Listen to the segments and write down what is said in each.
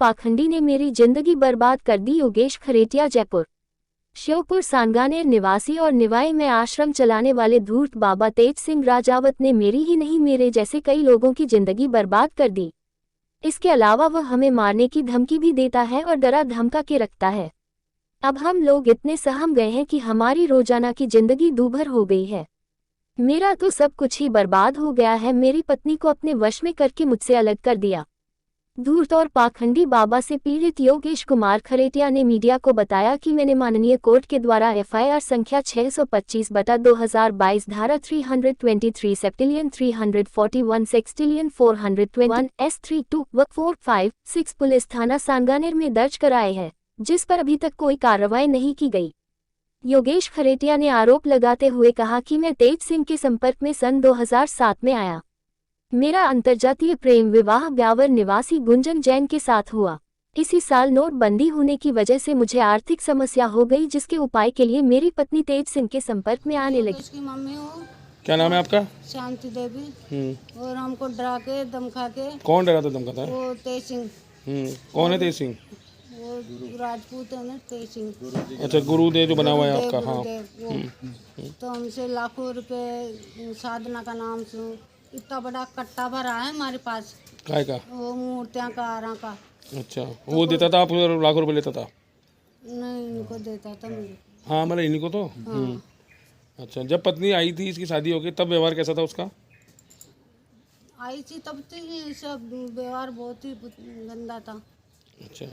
पाखंडी ने मेरी जिंदगी बर्बाद कर दी। योगेश खरेटिया, जयपुर। श्योपुर सांगानेर निवासी और निवाई में आश्रम चलाने वाले धूर्त बाबा तेज सिंह राजावत ने मेरी ही नहीं, मेरे जैसे कई लोगों की जिंदगी बर्बाद कर दी। इसके अलावा वह हमें मारने की धमकी भी देता है और डरा धमका के रखता है। अब हम लोग इतने सहम गए हैं कि हमारी रोजाना की जिंदगी दूभर हो गई है। मेरा तो सब कुछ ही बर्बाद हो गया है। मेरी पत्नी को अपने वश में करके मुझसे अलग कर दिया। धूर्त और पाखंडी बाबा से पीड़ित योगेश कुमार खरेटिया ने मीडिया को बताया कि मैंने माननीय कोर्ट के द्वारा एफआईआर संख्या 625/2022 धारा 323 सेप्टिलियन 341 सेक्सटिलियन 421 S32 व 456 पुलिस थाना सांगानेर में दर्ज कराए हैं, जिस पर अभी तक कोई कार्रवाई नहीं की गई। योगेश खरेटिया ने आरोप लगाते हुए कहा कि मैं तेज सिंह के संपर्क में सन 2007 में आया। मेरा अंतर्जातीय प्रेम विवाह ब्यावर निवासी गुंजन जैन के साथ हुआ। इसी साल नोटबंदी होने की वजह से मुझे आर्थिक समस्या हो गई, जिसके उपाय के लिए मेरी पत्नी तेज सिंह के संपर्क में आने लगी। उसकी मम्मी हो। क्या नाम है आपका? शांति देवी। और हमको डरा के धमका के। कौन डरा था धमकाता है? वो तेज सिंह। कौन है तेज सिंह? वो राजपूत है ना, तेज सिंह। अच्छा, गुरुदेव जो बना हुआ है आपका? हाँ। तो हमसे लाखों रुपए साधना का नाम से इतना बड़ा कट्टा भरा है हमारे पास। काय का? वो मूर्तियाँ का, आरा का। अच्छा, वो देता था, आप लाखों रुपए लेता था? नहीं, इनको देता था मेरे। हाँ, मतलब इन्हीं को तो। अच्छा, जब पत्नी आई थी, इसकी शादी हो गई, तब व्यवहार कैसा था उसका? आई थी तब तो ये सब व्यवहार बहुत ही गंदा था। अच्छा,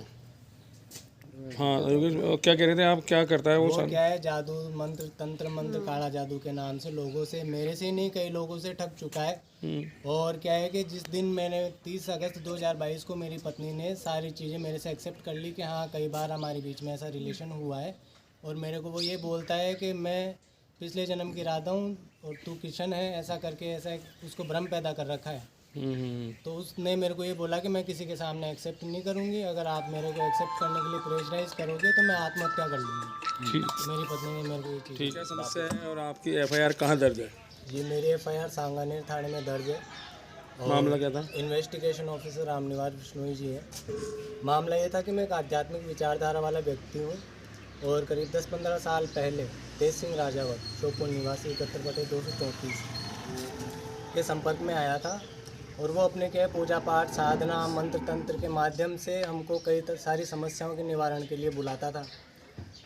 हाँ क्या कह रहे थे आप? क्या करता है वो सब? क्या है, जादू मंत्र तंत्र मंत्र काला जादू के नाम से लोगों से, मेरे से नहीं कई लोगों से ठग चुका है। और क्या है कि जिस दिन मैंने 30 अगस्त 2022 को मेरी पत्नी ने सारी चीज़ें मेरे से एक्सेप्ट कर ली कि हाँ कई बार हमारे बीच में ऐसा रिलेशन हुआ है, और मेरे को वो ये बोलता है कि मैं पिछले जन्म की राधा हूँ और तू किशन है, ऐसा करके ऐसा उसको भ्रम पैदा कर रखा है। तो उसने मेरे को ये बोला कि मैं किसी के सामने एक्सेप्ट नहीं करूंगी, अगर आप मेरे को एक्सेप्ट करने के लिए प्रेशराइज करोगे तो मैं आत्महत्या कर लूँगी। ठीक, मेरी पत्नी ने मेरे को ये चीज़। ठीक है, समस्या है। और आपकी एफआईआर कहाँ दर्ज है? ये मेरी एफआईआर सांगानेर थाने में दर्ज है। मामला क्या था? इन्वेस्टिगेशन ऑफिसर रामनिवास बिश्नोई जी है। मामला ये था कि मैं एक आध्यात्मिक विचारधारा वाला व्यक्ति हूँ और करीब 10-15 साल पहले तेज सिंह राजावत, श्योपुर निवासी 71/234 के संपर्क में आया था, और वो अपने क्या पूजा पाठ साधना मंत्र तंत्र के माध्यम से हमको कई सारी समस्याओं के निवारण के लिए बुलाता था।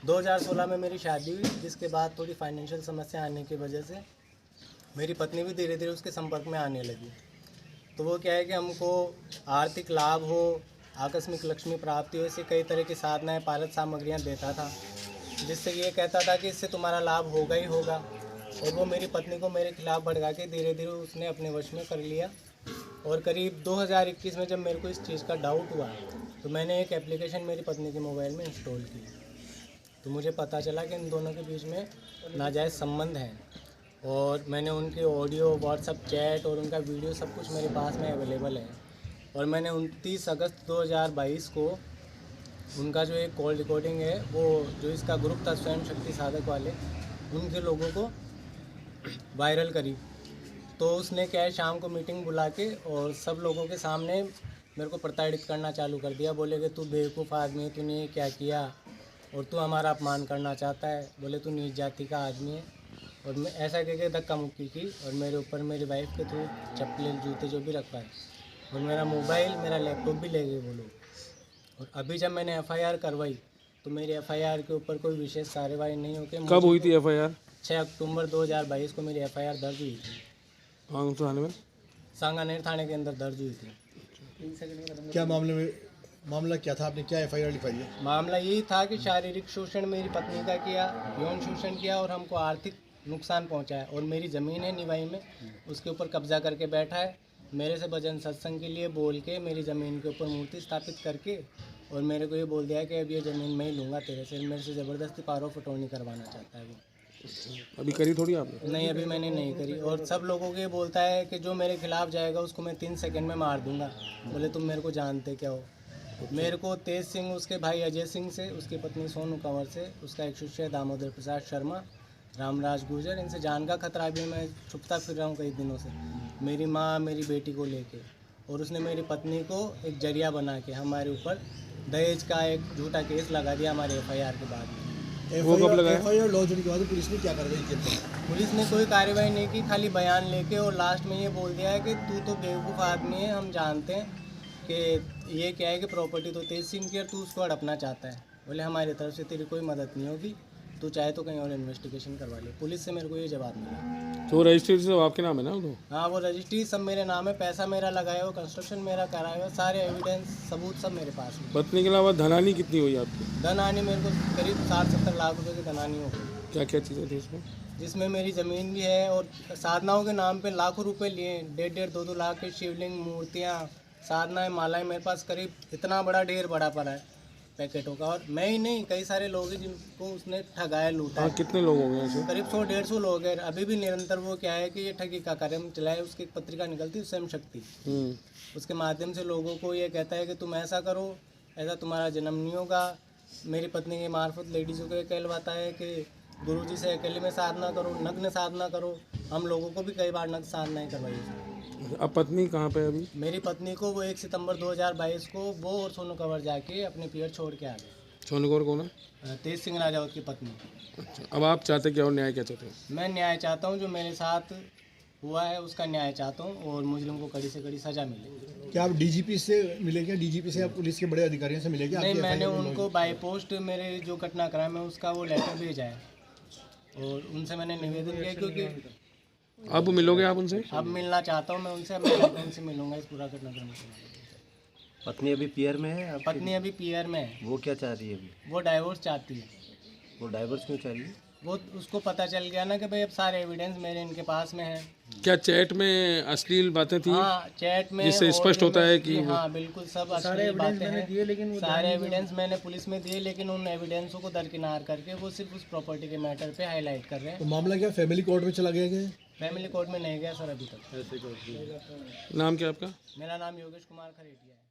2016 में मेरी शादी हुई, जिसके बाद थोड़ी फाइनेंशियल समस्या आने की वजह से मेरी पत्नी भी धीरे धीरे उसके संपर्क में आने लगी। तो वो क्या है कि हमको आर्थिक लाभ हो, आकस्मिक लक्ष्मी प्राप्ति हो, ऐसे कई तरह की साधनाएँ पारद सामग्रियाँ देता था, जिससे ये कहता था कि इससे तुम्हारा लाभ होगा ही होगा। और वो मेरी पत्नी को मेरे खिलाफ़ भड़का के धीरे धीरे उसने अपने वश में कर लिया। और करीब 2021 में जब मेरे को इस चीज़ का डाउट हुआ तो मैंने एक एप्लीकेशन मेरी पत्नी के मोबाइल में इंस्टॉल की। तो मुझे पता चला कि इन दोनों के बीच में नाजायज़ संबंध हैं, और मैंने उनके ऑडियो, व्हाट्सएप चैट और उनका वीडियो सब कुछ मेरे पास में अवेलेबल है। और मैंने 29 अगस्त 2022 को उनका जो एक कॉल रिकॉर्डिंग है, वो जो इसका ग्रुप था स्वयं शक्ति साधक वाले, उनके लोगों को वायरल करी। तो उसने क्या है, शाम को मीटिंग बुला के और सब लोगों के सामने मेरे को प्रताड़ित करना चालू कर दिया। बोले कि तू बेवकूफ़ आदमी है, तूने ये क्या किया, और तू हमारा अपमान करना चाहता है, बोले तू नीच जाति का आदमी है। और मैं ऐसा कह के धक्का मुक्की की, और मेरे ऊपर मेरी वाइफ के थ्रू चप्पल जूते जो भी रखवाए, और मेरा मोबाइल मेरा लैपटॉप भी ले गए वो लोग। और अभी जब मैंने एफआईआर करवाई तो मेरी एफआईआर के ऊपर कोई विशेष कार्रवाई नहीं होकर। कब हुई थी एफआईआर? 6 अक्टूबर 2022 को मेरी एफआईआर दर्ज हुई थी। कौन थाने में? सांगानेर थाने के अंदर दर्ज हुई थी। क्या मामला क्या था? आपने क्या एफआईआर लिखवाई है? मामला यही था कि शारीरिक शोषण मेरी पत्नी का किया, यौन शोषण किया, और हमको आर्थिक नुकसान पहुंचाया। और मेरी ज़मीन है निवाई में, उसके ऊपर कब्जा करके बैठा है। मेरे से भजन सत्संग के लिए बोल के मेरी ज़मीन के ऊपर मूर्ति स्थापित करके, और मेरे को ये बोल दिया कि अब ये ज़मीन मैं ही लूँगा तेरे से। मेरे से ज़बरदस्ती पावर ऑफ अटॉर्नी करवाना चाहता है वो। अभी करी थोड़ी आपने? नहीं, अभी मैंने नहीं करी। और सब लोगों को ये बोलता है कि जो मेरे खिलाफ जाएगा उसको मैं 3 सेकंड में मार दूंगा। बोले तुम मेरे को जानते क्या हो? मेरे को तेज सिंह, उसके भाई अजय सिंह से, उसकी पत्नी सोनू कंवर से, उसका एक शिष्य दामोदर प्रसाद शर्मा, रामराज गुर्जर, इनसे जान का खतरा भी। मैं छुपता फिर रहा हूँ कई दिनों से, मेरी माँ मेरी बेटी को लेके। और उसने मेरी पत्नी को एक जरिया बना के हमारे ऊपर दहेज का एक झूठा केस लगा दिया हमारे एफआईआर के बाद में। वो कब लगाया? एफआईआर लॉन्च होने के बाद पुलिस ने क्या कार्रवाई की है? पुलिस ने कोई कार्रवाई नहीं की, खाली बयान लेके और लास्ट में ये बोल दिया है कि तू तो बेवकूफ़ आदमी है, हम जानते हैं कि ये क्या है कि प्रॉपर्टी तो तेज सिंह की और तू उसको हड़पना चाहता है। बोले हमारी तरफ से तेरी कोई मदद नहीं होगी, तू चाहे तो कहीं और इन्वेस्टिगेशन करवा ले। पुलिस से मेरे को ये जवाब मिला। तो रजिस्ट्री सब आपके नाम है ना वो? हाँ, वो रजिस्ट्री सब मेरे नाम है, पैसा मेरा लगाया हुआ, कंस्ट्रक्शन मेरा कराया हुआ, सारे एविडेंस सबूत सब मेरे पास है। पत्नी के अलावा धनानी कितनी हुई आपकी? धनहानि मेरे को करीब 60-70 लाख रुपए की धनहानि हो गई, क्या क्या चीज़ें थी उसमें? जिसमें मेरी ज़मीन भी है और साधनाओं के नाम पे लाखों रुपए लिए, 1.5-2 लाख के शिवलिंग, मूर्तियाँ, साधनाएं, मालाएं मेरे पास करीब इतना बड़ा ढेर बड़ा पड़ा है पैकेटों का। और मैं ही नहीं, कई सारे लोग हैं जिनको उसने ठगाया, लूटा हाँ, है। कितने लोग हो गए ऐसे? करीब 100-150 लोग हैं। अभी भी निरंतर वो क्या है कि ये ठगी का कार्य चलाए। उसकी एक पत्रिका निकलती है स्वयं शक्ति, उसके माध्यम से लोगों को ये कहता है कि तुम ऐसा करो, ऐसा तुम्हारा जन्म नहीं होगा। मेरी पत्नी के मार्फत लेडीज़ों को ये कहलवाता है कि गुरुजी से अकेले में साधना करो, नग्न साधना करो। हम लोगों को भी कई बार नग्न साधनाएँ करवाई। अब पत्नी कहाँ पे है अभी? मेरी पत्नी को वो 1 सितंबर 2022 को वो और सोनू कंवर जाके अपने पियर छोड़ के आ गए। सोनू कौर कौन है? तेज सिंह राजावत की पत्नी। अच्छा, अब आप चाहते क्या और न्याय क्या चाहते हैं? मैं न्याय चाहता हूँ, जो मेरे साथ हुआ है उसका न्याय चाहता हूँ और मुजरिम को कड़ी से कड़ी सज़ा मिले। क्या आप डीजीपी से मिले क्या? डीजीपी से आप पुलिस के बड़े अधिकारियों से मिले क्या? नहीं, आपकी मैंने FIR उनको बाय पोस्ट मेरे जो घटनाक्रम है उसका वो लेटर भेजा है और उनसे मैंने निवेदन किया, क्योंकि अब मिलोगे आप उनसे? अब मिलना चाहता हूँ मैं उनसे। अब मैं उनसे मिलूंगा इस पूरा घटनाक्रम से। पत्नी अभी पीआर में है आपकी? पत्नी अभी पीआर में है। वो क्या चाह रही है अभी? वो डाइवोर्स चाहती है। वो डाइवर्स क्यों चाह रही है? वो उसको पता चल गया ना कि भाई अब सारे एविडेंस मेरे इनके पास में है। क्या चैट में अश्लील बातें थी? हाँ, चैट में जिससे audio स्पष्ट होता में- है कि हाँ बिल्कुल सब सारे एविडेंस मैंने दिए, लेकिन सारे एविडेंस मैंने पुलिस में दिए, लेकिन उन एविडेंसों को दरकिनार करके वो सिर्फ उस प्रॉपर्टी के मैटर पे हाईलाइट कर रहे तो हैं। मामला क्या फैमिली कोर्ट में चला गया क्या? फैमिली कोर्ट में नहीं गया सर अभी तक। नाम क्या आपका? मेरा नाम योगेश कुमार खरेटिया है।